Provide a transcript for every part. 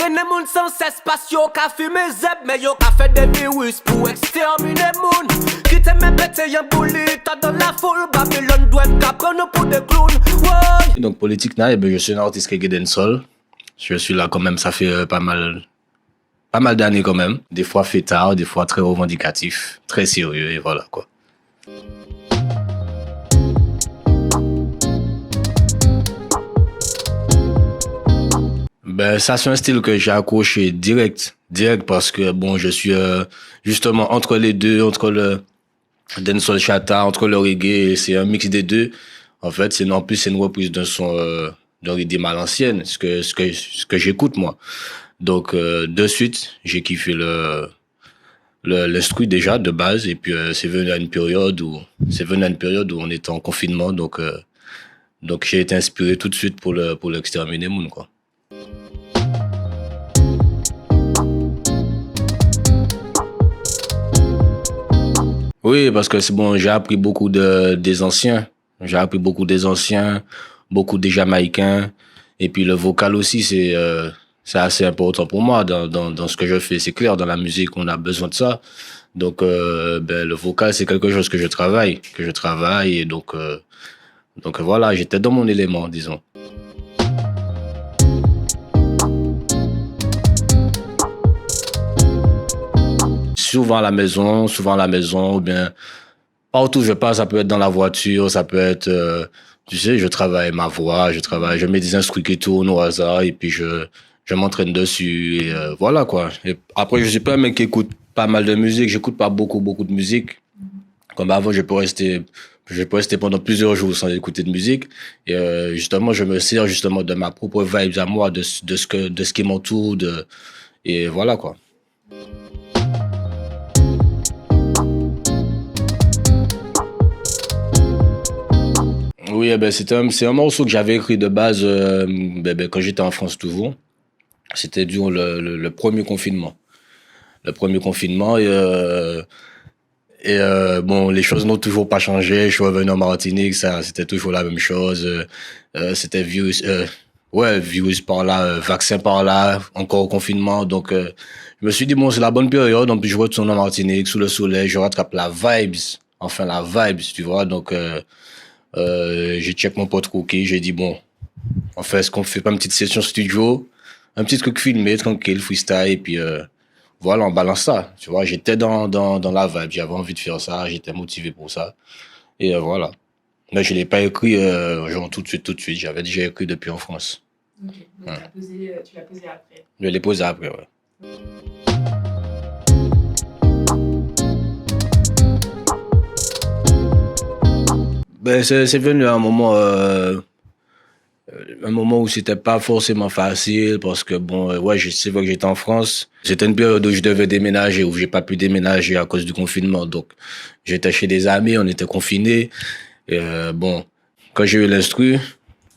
Mène moun sans cesse parce yo ka fume zeb, mais yo ka fait des virus pour exterminer moun. Qui te met bête y'en bouli, t'as dans la foule, Babylone doit être prendre pour des clowns. Ouais. Donc politique na, je suis un artiste qui est dancehall. Je suis là quand même, ça fait pas mal d'années quand même. Des fois fêtard, des fois très revendicatif, très sérieux et voilà quoi. Ben ça c'est un style que j'ai accroché direct parce que bon je suis justement entre les deux, entre le dancehall chata, entre le reggae, c'est un mix des deux. En fait c'est en plus c'est une reprise d'un son d'un rythme à l'ancienne, ce que j'écoute moi. Donc de suite j'ai kiffé l'instru déjà de base et puis c'est venu à une période où on était en confinement donc j'ai été inspiré tout de suite pour l'exterminer moun quoi. Oui, parce que c'est bon, j'ai appris beaucoup des anciens. J'ai appris beaucoup des anciens, beaucoup des Jamaïcains. Et puis le vocal aussi, c'est assez important pour moi dans ce que je fais. C'est clair, dans la musique, on a besoin de ça. Donc, le vocal, c'est quelque chose que je travaille. Et donc voilà, j'étais dans mon élément, disons. Souvent à la maison, ou bien partout où je passe, ça peut être dans la voiture, ça peut être, tu sais, je travaille ma voix, je mets des instruments qui tournent au hasard et puis je m'entraîne dessus et voilà quoi. Et après, je suis pas un mec qui écoute pas mal de musique, j'écoute pas beaucoup de musique. Comme avant, je peux rester pendant plusieurs jours sans écouter de musique et justement, je me sers justement de ma propre vibe à moi, de ce qui m'entoure, et voilà quoi. Oui, c'est un morceau que j'avais écrit de base quand j'étais en France toujours. C'était durant le premier confinement. Le premier confinement bon, les choses n'ont toujours pas changé. Je suis revenu en Martinique, ça c'était toujours la même chose. C'était virus par là, vaccin par là, encore confinement. Donc je me suis dit bon, c'est la bonne période. En plus je retourne en Martinique sous le soleil, je rattrape la vibes, tu vois. Donc j'ai check mon pote Cookie, j'ai dit bon, en fait, est-ce qu'on fait pas une petite session studio, un petit truc filmé, tranquille, freestyle, et puis voilà, on balance ça, tu vois. J'étais dans la vibe, j'avais envie de faire ça, j'étais motivé pour ça, et voilà. Mais je l'ai pas écrit genre tout de suite, j'avais déjà écrit depuis en France. Ok, donc tu l'as posé après. Je l'ai posé après, ouais. C'est venu à un moment où c'était pas forcément facile parce que bon, c'est vrai que j'étais en France. C'était une période où je devais déménager, où j'ai pas pu déménager à cause du confinement. Donc, j'étais chez des amis, on était confinés. Et bon, quand j'ai eu l'instru,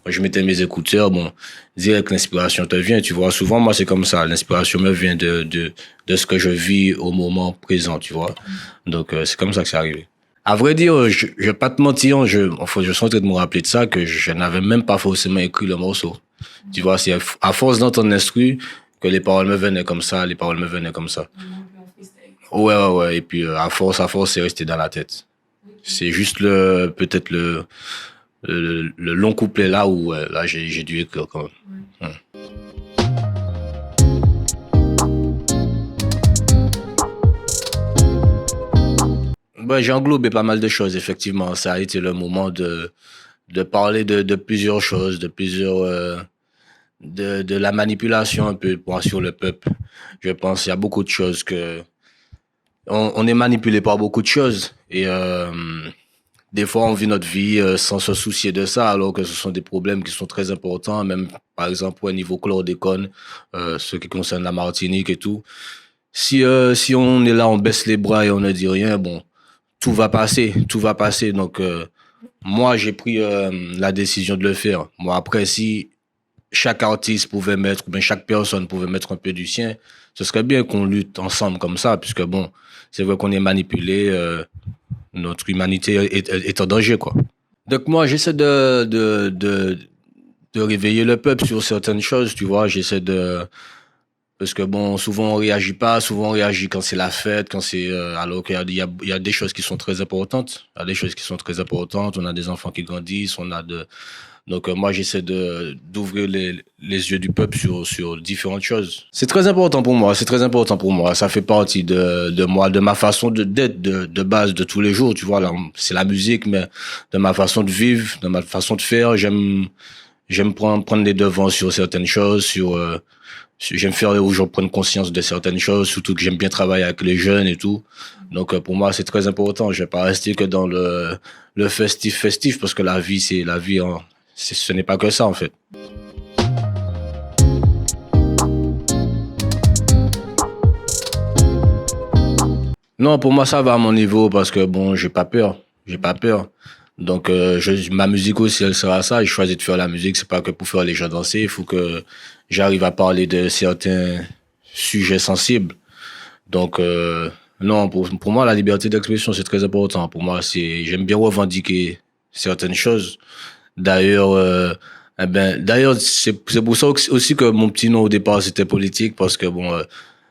je mettais mes écouteurs, bon, direct l'inspiration te vient, tu vois. Souvent, moi, c'est comme ça. L'inspiration me vient de ce que je vis au moment présent, tu vois. Donc, c'est comme ça que c'est arrivé. À vrai dire, je vais pas te mentir, je suis en train de me rappeler de ça, que je n'avais même pas forcément écrit le morceau. Tu vois, c'est à force d'entendre l'instru que les paroles me venaient comme ça. Ouais. Et puis, à force, c'est resté dans la tête. C'est juste peut-être le long couplet là où, là, j'ai dû écrire quand même. Ouais. J'ai englobé pas mal de choses, effectivement. Ça a été le moment de parler de plusieurs choses, de la manipulation un peu sur le peuple. Je pense qu'il y a beaucoup de choses on est manipulé par beaucoup de choses et des fois on vit notre vie sans se soucier de ça alors que ce sont des problèmes qui sont très importants, même par exemple au niveau chlordécone, ce qui concerne la Martinique et tout. Si on est là, on baisse les bras et on ne dit rien, bon, tout va passer. Donc, moi, j'ai pris la décision de le faire. Moi, après, si chaque artiste pouvait mettre, ou bien chaque personne pouvait mettre un peu du sien, ce serait bien qu'on lutte ensemble comme ça, puisque bon, c'est vrai qu'on est manipulé, notre humanité est en danger, quoi. Donc, moi, j'essaie de réveiller le peuple sur certaines choses, tu vois. J'essaie de Parce que bon, souvent on réagit pas, souvent on réagit quand c'est la fête, quand c'est alors qu'il y a des choses qui sont très importantes. Il y a des choses qui sont très importantes. On a des enfants qui grandissent, on a de donc moi j'essaie de d'ouvrir les yeux du peuple sur différentes choses. C'est très important pour moi, c'est très important pour moi. Ça fait partie de moi, de ma façon d'être de base de tous les jours, tu vois là, c'est la musique mais de ma façon de vivre, de ma façon de faire, j'aime prendre les devants sur certaines choses, j'aime faire aux gens prendre conscience de certaines choses, surtout que j'aime bien travailler avec les jeunes et tout. Donc pour moi c'est très important. Je vais pas rester que dans le festif parce que la vie c'est la vie. Ce n'est pas que ça en fait. Non, pour moi ça va à mon niveau parce que bon j'ai pas peur. Donc ma musique aussi elle sera ça. J'ai choisi de faire la musique, c'est pas que pour faire les gens danser. Il faut que j'arrive à parler de certains sujets sensibles. Donc non, pour moi la liberté d'expression c'est très important. Pour moi j'aime bien revendiquer certaines choses. D'ailleurs, c'est pour ça aussi que mon petit nom au départ c'était politique parce que bon,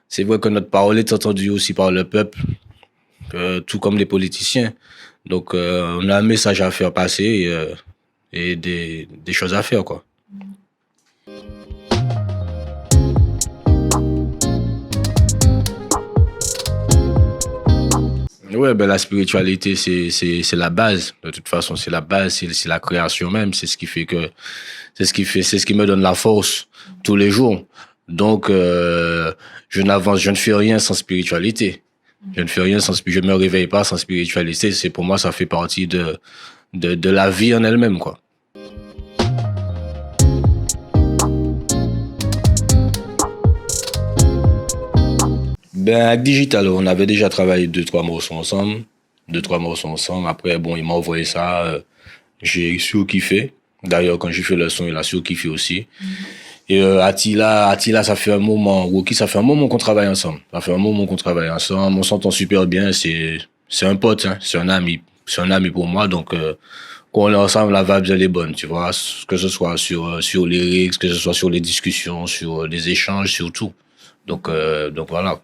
c'est vrai que notre parole est entendue aussi par le peuple, tout comme les politiciens. Donc, on a un message à faire passer et des choses à faire quoi. Ouais, la spiritualité, c'est la base. De toute façon, c'est la base, c'est la création même. C'est ce qui me donne la force tous les jours. Donc, je ne fais rien sans spiritualité. Je me réveille pas sans spiritualité. Pour moi, ça fait partie de la vie en elle-même, quoi. Avec Digital, on avait déjà travaillé 2-3 morceaux ensemble. Après, bon, il m'a envoyé ça. J'ai surkiffé. D'ailleurs, quand j'ai fait le son, il a surkiffé aussi. Et Attila, ça fait un moment. Woki, ça fait un moment qu'on travaille ensemble. On s'entend super bien. C'est un pote, hein. C'est un ami pour moi. Donc, quand on est ensemble, la vibe, elle est bonne, tu vois. Que ce soit sur les lyrics, que ce soit sur les discussions, sur les échanges, sur tout. Donc voilà.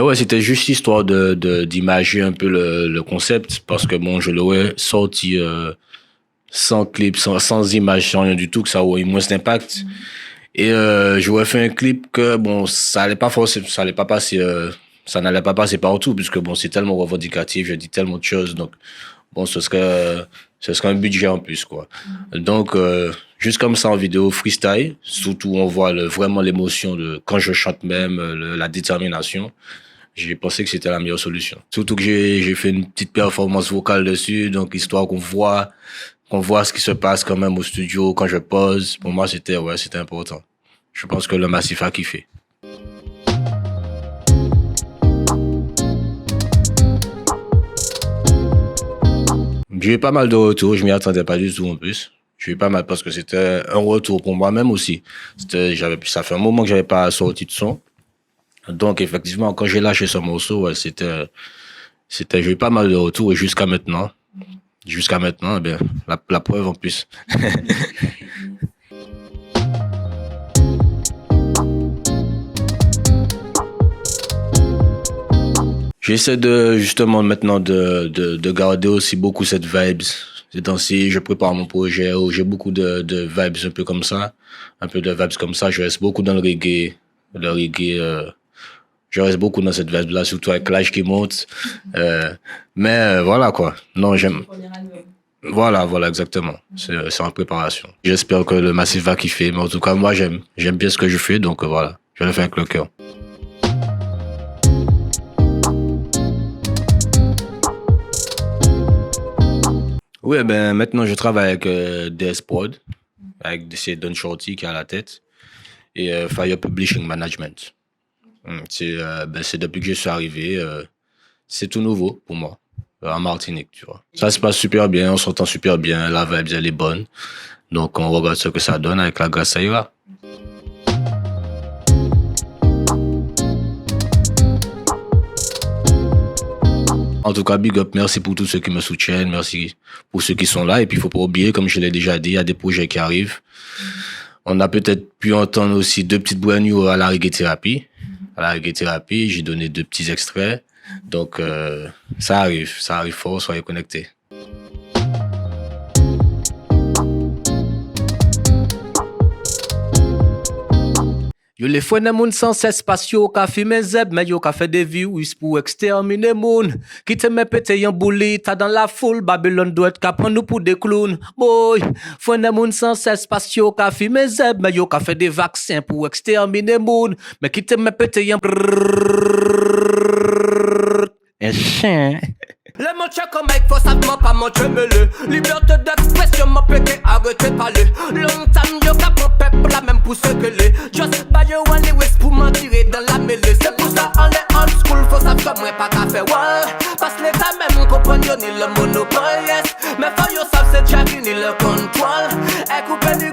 Ouais, c'était juste histoire d'imager un peu le concept parce que bon, je l'aurais sorti sans clip, sans image, sans rien du tout, que ça aurait eu moins d'impact. Et j'aurais fait un clip que bon, ça n'allait pas passer partout puisque bon, c'est tellement revendicatif, je dis tellement de choses, donc bon, ce serait un budget en plus quoi. Donc juste comme ça en vidéo freestyle, surtout on voit vraiment l'émotion de quand je chante même, la détermination. J'ai pensé que c'était la meilleure solution. Surtout que j'ai fait une petite performance vocale dessus, donc histoire qu'on voit ce qui se passe quand même au studio quand je pose. Pour moi c'était important. Je pense que le massif a kiffé. J'ai eu pas mal de retours, je m'y attendais pas du tout en plus. J'ai eu pas mal parce que c'était un retour pour moi-même aussi. Ça fait un moment que j'avais pas sorti de son. Donc effectivement, quand j'ai lâché ce morceau, ouais, j'ai eu pas mal de retours et jusqu'à maintenant, la preuve en plus. J'essaie justement maintenant de garder aussi beaucoup cette vibes. Ces temps-ci, je prépare mon projet où j'ai beaucoup de vibes un peu comme ça. Je reste beaucoup dans le reggae. Je reste beaucoup dans cette vibe-là, surtout avec l'âge qui monte. Mais voilà quoi. Non, j'aime. Voilà, exactement. C'est en préparation. J'espère que le massif va kiffer. Mais en tout cas, moi, j'aime bien ce que je fais. Donc voilà, je le fais avec le cœur. Oui, maintenant je travaille avec DS Prod, c'est Don Shorty qui est à la tête, et Fire Publishing Management. C'est depuis que je suis arrivé, c'est tout nouveau pour moi, en Martinique, tu vois. Ça se passe super bien, on s'entend super bien, la vibe elle est bonne, donc on regarde ce que ça donne, avec la grâce ça ira. En tout cas, big up, merci pour tous ceux qui me soutiennent, merci pour ceux qui sont là. Et puis, il faut pas oublier, comme je l'ai déjà dit, il y a des projets qui arrivent. On a peut-être pu entendre aussi 2 petites brand new à la reggae thérapie. À la reggae thérapie, j'ai donné 2 petits extraits. Donc, ça arrive fort, soyez connectés. Yo les fouets de moun sans cesse parce yo ka fume zeb, mais yo ka fait des virus pour exterminer moun. Quitte me pété yon bouli, ta dans la foule, Babylone doit être prendre nous pour des clowns. Boy, fouets de moun sans cesse parce yo ka fume zeb, mais yo ka fait des vaccins pour exterminer moun. Mais quitte me pété yon un chien. Les montrer comme mec, faut savoir pas montrer mêlé. Liberté d'expression, m'a pété, arrêtez parler. Longtemps, yo ka prend peuple la même pour ce que les. Just buy your one lyrics pour m'en tirer dans la mêlée. C'est pour ça, on est old school, faut savoir comme moi pas qu'à faire wall. Parce que l'état même compagnon ni le monopole, yes. Mais faut yo savoir c'est Jackie ni le contrôle. Et couper du